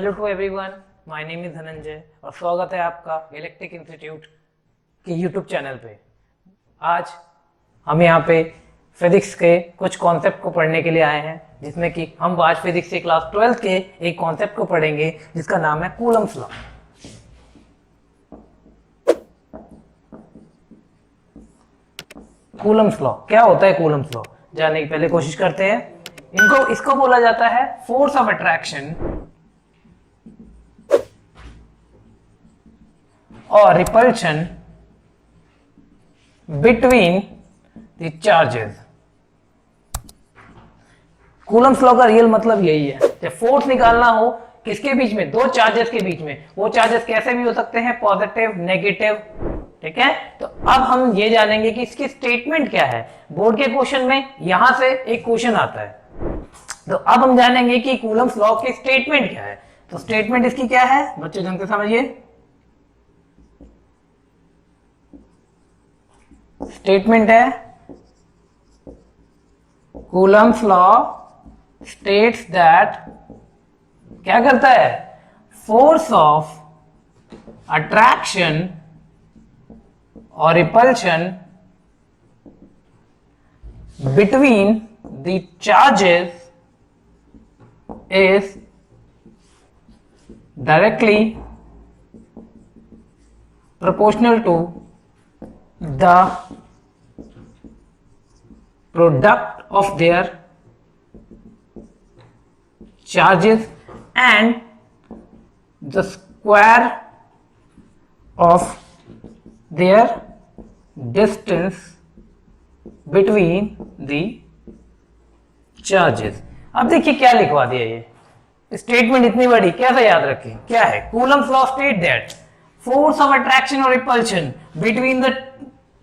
Hello to everyone, my name is Dhananjay और स्वागत है आपका इलेक्ट्रिक इंस्टीट्यूट के यूट्यूब चैनल पे। आज हम यहाँ पे फिजिक्स के कुछ कॉन्सेप्ट को पढ़ने के लिए आए हैं, जिसमें कि हम आज फिजिक्स के क्लास 12 के एक कॉन्सेप्ट को पढ़ेंगे जिसका नाम है कूलम्स लॉ। कूलम्स लॉ क्या होता है? कूलम्स लॉ जानने की पहले कोशिश करते हैं। इसको बोला जाता है फोर्स ऑफ अट्रैक्शन और repulsion between the charges. Coulomb's law का रियल मतलब यही है, जब फोर्स निकालना हो किसके बीच में? दो चार्जेस के बीच में। वो चार्जेस कैसे भी हो सकते हैं, पॉजिटिव, नेगेटिव, ठीक है। तो अब हम ये जानेंगे कि इसकी स्टेटमेंट क्या है। बोर्ड के क्वेश्चन में यहां से एक क्वेश्चन आता है, तो अब हम जानेंगे कि कूलम्स लॉ की स्टेटमेंट क्या है। तो स्टेटमेंट इसकी क्या है बच्चों, ढंग से समझिए। स्टेटमेंट है कूलम्स लॉ स्टेट्स दैट, क्या करता है? फोर्स ऑफ अट्रैक्शन और repulsion between the charges is directly proportional to the product of their charges and the square of their distance between the charges। अब देखिए क्या लिखवा दिया, ये स्टेटमेंट इतनी बड़ी कैसे याद रखें? क्या है? Coulomb's law state that force of attraction और रिपल्शन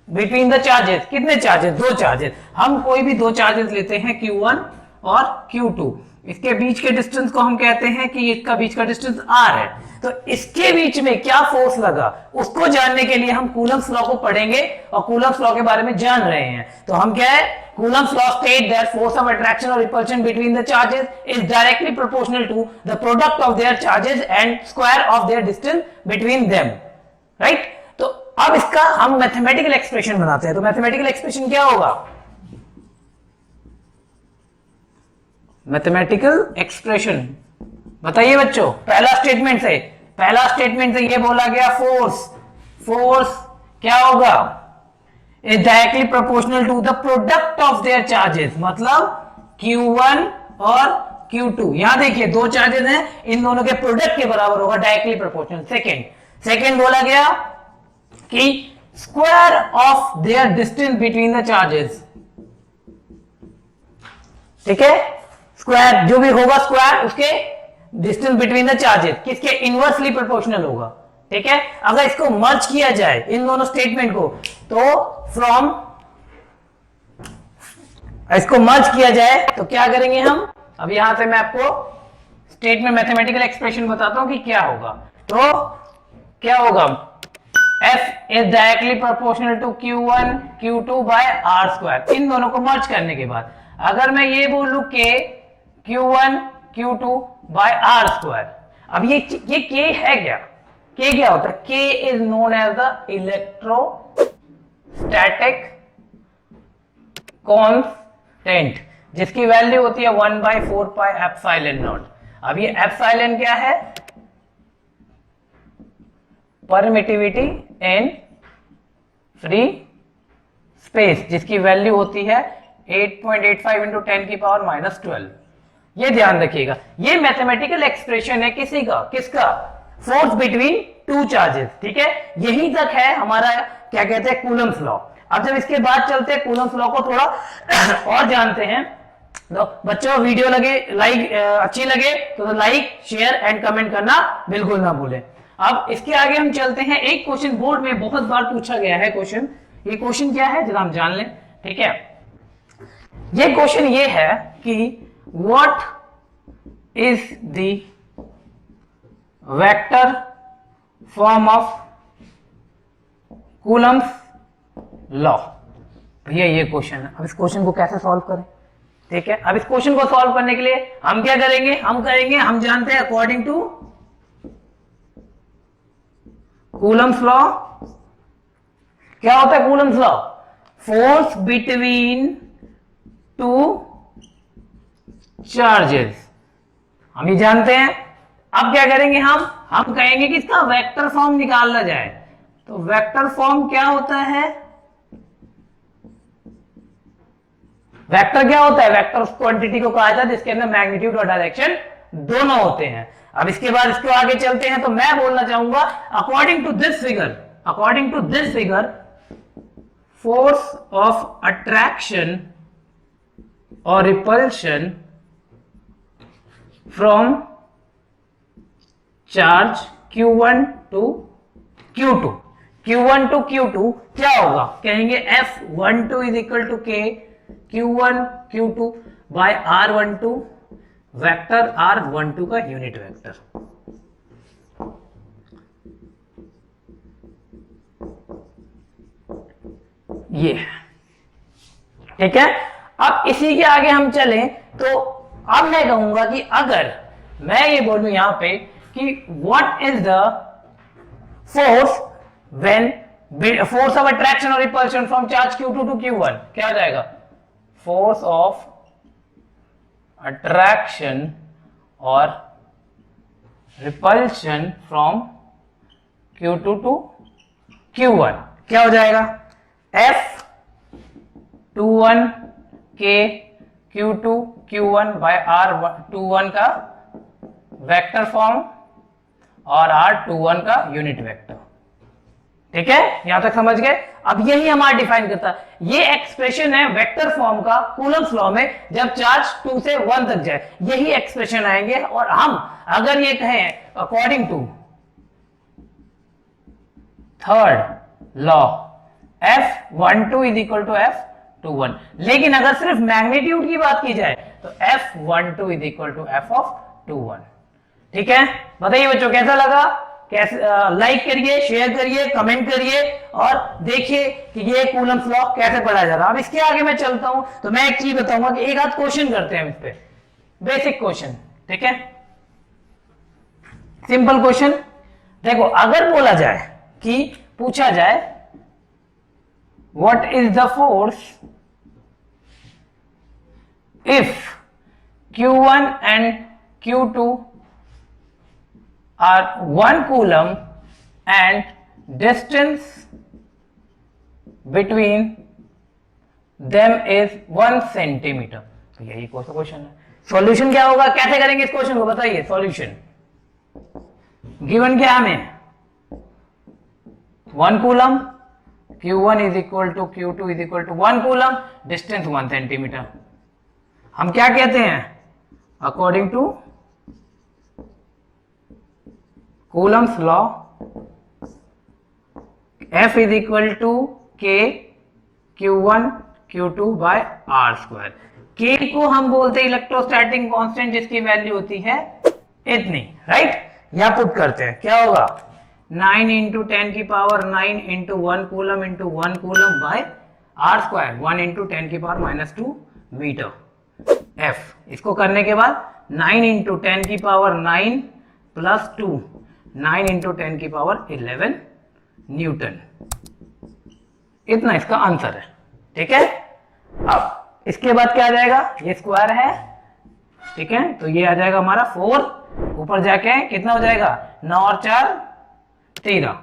बिटवीन द चार्जेस। कितने चार्जेस? दो चार्जेस। हम कोई भी दो चार्जेस लेते हैं, Q1 और Q2। इसके बीच के डिस्टेंस को हम कहते हैं कि इसका बीच का डिस्टेंस R है। तो इसके बीच में क्या फोर्स लगा उसको जानने के लिए हम कूलम्स लॉ को पढ़ेंगे और कूलम्स लॉ के बारे में जान रहे हैं। तो हम क्या है? Coulomb's law state that force of attraction or repulsion between the charges is directly proportional to the product of their charges and square of their distance between them, right? तो अब इसका हम मैथमेटिकल एक्सप्रेशन बनाते हैं। तो mathematical expression क्या होगा? Mathematical expression बताइए बच्चों। पहला स्टेटमेंट से ये बोला गया फोर्स क्या होगा? is directly proportional to the product of their charges, मतलब Q1 और Q2। यहां देखिए दो चार्जेस हैं, इन दोनों के प्रोडक्ट के बराबर होगा, डायरेक्टली प्रोपोर्शनल। सेकंड बोला गया कि square of their distance between the charges, ठीक है। स्क्वायर जो भी होगा, स्क्वायर उसके डिस्टेंस बिटवीन द चार्जेस किसके? इनवर्सली प्रोपोर्शनल होगा, ठीक है। अगर इसको मर्ज किया जाए इन दोनों स्टेटमेंट को, तो इसको मर्ज किया जाए तो क्या करेंगे हम? अब यहां से मैं आपको स्टेटमेंट मैथमेटिकल एक्सप्रेशन बताता हूं कि क्या होगा। तो क्या होगा? F is directly proportional to Q1 Q2 by R square। इन दोनों को मर्ज करने के बाद अगर मैं ये बोलूं कि Q1 Q2 by R square, अब ये K है क्या? K क्या होता है? K is known as the electrostatic constant, जिसकी वैल्यू होती है 1/4 pi एप्सिलॉन नॉट। अब ये एप्सिलॉन क्या है? परमिटिविटी इन फ्री स्पेस, जिसकी वैल्यू होती है 8.85 इंटू 10 की पावर -12। ये ध्यान रखिएगा, ये मैथमेटिकल एक्सप्रेशन है किसका? फोर्स बिटवीन टू चार्जेस, ठीक है। यहीं तक है हमारा क्या कहते हैं? Coulomb's law. अब जब इसके बाद चलते हैं कूलम्स लॉ को थोड़ा और जानते हैं। तो बच्चों वीडियो अच्छी लगे तो लाइक, शेयर एंड कमेंट करना बिल्कुल ना भूलें। अब इसके आगे हम चलते हैं। एक क्वेश्चन बोर्ड में बहुत बार पूछा गया है क्वेश्चन। ये क्वेश्चन क्या है जरा हम जान लें, ठीक है। ये क्वेश्चन ये है कि what is the vector form of Coulomb's law. भैया ये क्वेश्चन है, अब इस क्वेश्चन को कैसे सॉल्व करें? ठीक है, अब इस क्वेश्चन को सॉल्व करने के लिए हम क्या करेंगे? हम जानते हैं अकॉर्डिंग टू कूलम्स लॉ क्या होता है? Coulomb's law, force between two charges, हम ये जानते हैं। अब क्या करेंगे हम कहेंगे कि इसका वेक्टर फॉर्म निकालना जाए। तो वेक्टर फॉर्म क्या होता है? वेक्टर क्या होता है? वेक्टर उस क्वांटिटी को कहा जाता है जिसके अंदर मैग्नीट्यूड और डायरेक्शन दोनों होते हैं। अब इसके बाद इसको आगे चलते हैं, तो मैं बोलना चाहूंगा according to this figure force of attraction और repulsion from charge Q1 to Q2 क्या होगा? कहेंगे F12 is equal to K Q1 Q2 by R12 vector R12 का यूनिट वेक्टर। ये ठीक है। अब इसी के आगे हम चलें तो अब मैं कहूंगा कि अगर मैं ये बोलूं यहां पे कि what is the force when force of attraction और repulsion from charge Q2 to Q1, क्या हो जाएगा? फोर्स ऑफ अट्रैक्शन और repulsion from Q2 to Q1 क्या हो जाएगा? F21 K Q2 Q1 bye R21 का वेक्टर फॉर्म और R21 का यूनिट वेक्टर। ठीक है, यहां तक समझ गए? अब यही हमारा डिफाइन करता है। ये एक्सप्रेशन है वेक्टर फॉर्म का कूलम्स लॉ में, जब चार्ज 2 से 1 तक जाए यही एक्सप्रेशन आएंगे। और हम अगर ये कहें according to third law F12 is equal to F21, लेकिन अगर सिर्फ मैग्नीट्यूड की बात की जाए तो F12 is equal to F21। ठीक है, बताइए बच्चों कैसा लगा? कैसे लाइक करिए, शेयर करिए, कमेंट करिए और देखिए कि ये कूलम्स लॉ कैसे पढ़ा जा रहा है। अब इसके आगे मैं चलता हूं तो मैं एक चीज बताऊंगा कि एक आध क्वेश्चन करते हैं इस पे, बेसिक क्वेश्चन। ठीक है, सिंपल क्वेश्चन। देखो, अगर बोला जाए कि पूछा जाए what is the force if Q1 and Q2 are 1 coulomb and distance between them is 1 centimeter, तो यही क्वेश्चन है। सॉल्यूशन क्या होगा? कैसे करेंगे इस क्वेश्चन को? बताइए सॉल्यूशन। गिवन क्या हमें? 1 coulomb, Q1 is equal to Q2 is equal to 1 coulomb, distance 1 centimetre. हम क्या कहते हैं? According to Coulomb's law F is equal to K Q1 Q2 by R square. K को हम बोलते हैं इलेक्ट्रोस्टैटिक कांस्टेंट, जिसकी वैल्यू होती है इतनी, राइट? यहां पुट करते हैं, क्या होगा? 9 इंटू 10 की power 9 into 1 coulomb into 1 coulomb by R square 1 into 10 की पावर -2 मीटर। F इसको करने के बाद 9 इंटू 10 की पावर 9 प्लस 2 9 इंटू 10 की पावर 11 न्यूटन। इतना इसका आंसर है। ठीक है, अब इसके बाद क्या आ जाएगा? ये स्क्वायर है, ठीक है, तो ये आ जाएगा हमारा 4, ऊपर जाके कितना हो जाएगा? 9 और 4 13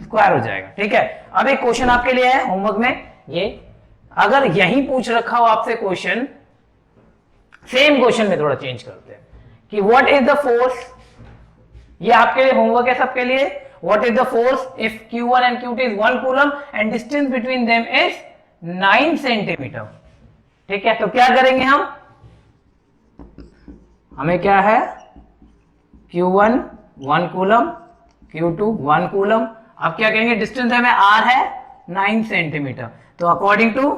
स्क्वायर हो जाएगा। ठीक है, अब एक क्वेश्चन आपके लिए है होमवर्क में, ये अगर यही पूछ रखा हो आपसे क्वेश्चन, सेम क्वेश्चन में थोड़ा चेंज करते हैं कि व्हाट इज द फोर्स, ये आपके लिए होमवर्क है सबके लिए। What is the force if Q1 and Q2 is 1 coulomb and distance between them is 9 centimetre. ठीक है, तो क्या करेंगे हम? हमें क्या है? Q1 1 coulomb, Q2 1 coulomb. अब क्या कहेंगे? डिस्टेंस हमें R है 9 सेंटीमीटर, तो according to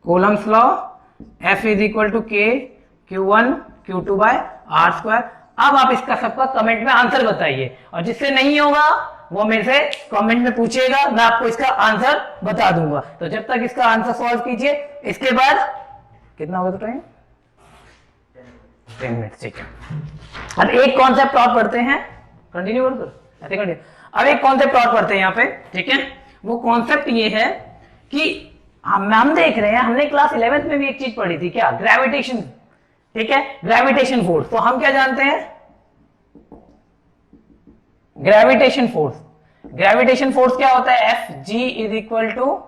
Coulomb's law F is equal to K Q1 Q2 by R square. अब आप इसका सबका कमेंट में आंसर बताइए, और जिससे नहीं होगा वो मेरे से कमेंट में पूछिएगा, मैं आपको इसका आंसर बता दूंगा। तो जब तक इसका आंसर सॉल्व कीजिए, इसके बाद कितना होगा तो टाइम 10 मिनट, ठीक है। अब एक कॉन्सेप्ट और पढ़ते हैं, कंटिन्यू कर दो, ऐसे कंटिन्यू। अब एक कॉन्सेप्ट और पढ़ते हैं यहाँ पे, ठीक है। वो कॉन्सेप्ट ये है कि हम देख रहे हैं, हमने क्लास 11th में भी एक चीज पढ़ी थी, क्या? ग्रेविटेशन, ठीक है, ग्रेविटेशन फोर्स। तो हम क्या जानते हैं? ग्रेविटेशन फोर्स, ग्रेविटेशन फोर्स क्या होता है? F G is equal to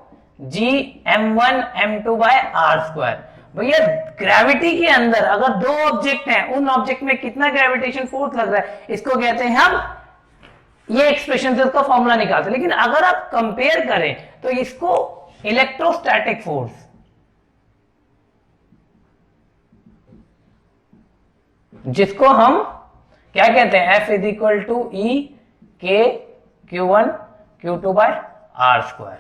G m1 m2 by R square. भैया ग्रेविटी के अंदर अगर दो ऑब्जेक्ट हैं, उन ऑब्जेक्ट में कितना ग्रेविटेशन फोर्स लग रहा है, इसको कहते हैं हम, ये एक्सप्रेशन से उसका फॉर्मूला निकालते हैं। लेकिन अगर आप कंपेयर करें तो इसको इलेक्ट्रोस्टैटिक फोर्स, जिसको हम क्या कहते हैं? F इज इक्वल टू ई के Q1 Q2 bye R square,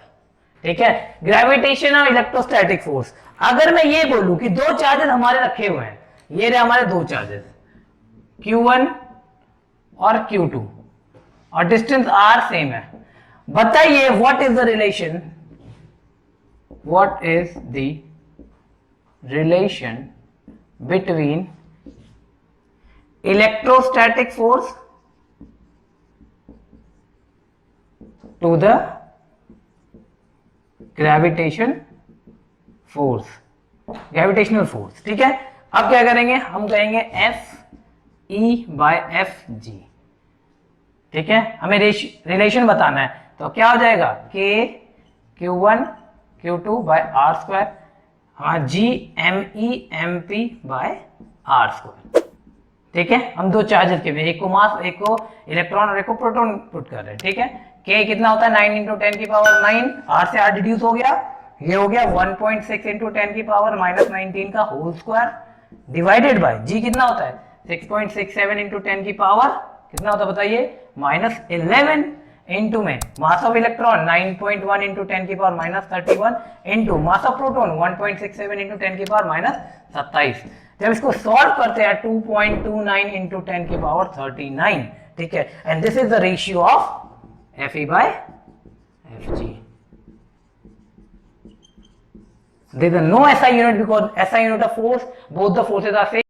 ठीक है। ग्रेविटेशन और इलेक्ट्रोस्टैटिक फोर्स। अगर मैं ये बोलूं कि दो चार्जेस हमारे रखे हुए हैं, ये रहे हमारे दो चार्जेस Q1 और Q2 और डिस्टेंस r सेम है, बताइए what is the relation, what is the relation between electrostatic force to the gravitation force, gravitational force, ठीक है। अब क्या करेंगे? हम कहेंगे F E by F G, ठीक है। हमें रिलेशन बताना है, तो क्या हो जाएगा? के Q1 Q2 bye R square, हाँ G M E M P by R square, ठीक है। हम दो चार्जर के, एक को मास, एक को इलेक्ट्रॉन और एक को प्रोटॉन पुट कर रहे हैं, ठीक है। के कितना होता है? 9 इंटू 10 की पावर 9, आर से आर डिड्यूस हो गया, ये हो गया 1.6 इंटू 10 की पावर माइनस 19 का होल स्क्वायर, डिवाइडेड बाय जी कितना होता है? 6.67 इंटू 10 की पावर कितना होता है बताइए? माइनस 11 इंटू में मास ऑफ इलेक्ट्रॉन 9.1 इंटू 10 की power minus 31 into mass of proton 1.67 into 10 की पावर माइनस 27। जब इसको सॉल्व करते हैं 2.29 इंटू 10 की पावर 39, ठीक है। And this is the ratio of Fe by Fg. There is no SI unit because SI unit of force, both the forces are same.